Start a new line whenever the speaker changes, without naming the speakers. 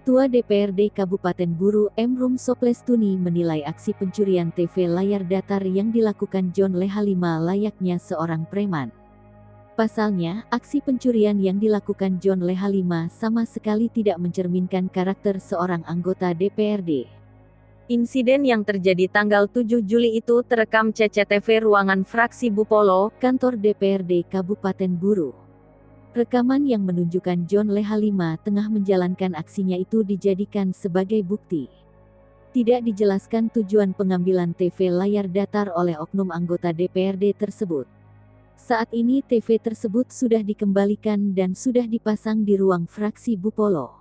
Ketua DPRD Kabupaten Buru M. Rum Soplestuni menilai aksi pencurian TV layar datar yang dilakukan John Lehalima layaknya seorang preman. Pasalnya, aksi pencurian yang dilakukan John Lehalima sama sekali tidak mencerminkan karakter seorang anggota DPRD.
Insiden yang terjadi tanggal 7 Juli itu terekam CCTV ruangan fraksi Bupolo,
kantor DPRD Kabupaten Buru. Rekaman yang menunjukkan John Lehalima tengah menjalankan aksinya itu dijadikan sebagai bukti. Tidak dijelaskan tujuan pengambilan TV layar datar oleh oknum anggota DPRD tersebut. Saat ini TV tersebut sudah dikembalikan dan sudah dipasang di ruang fraksi Bupolo.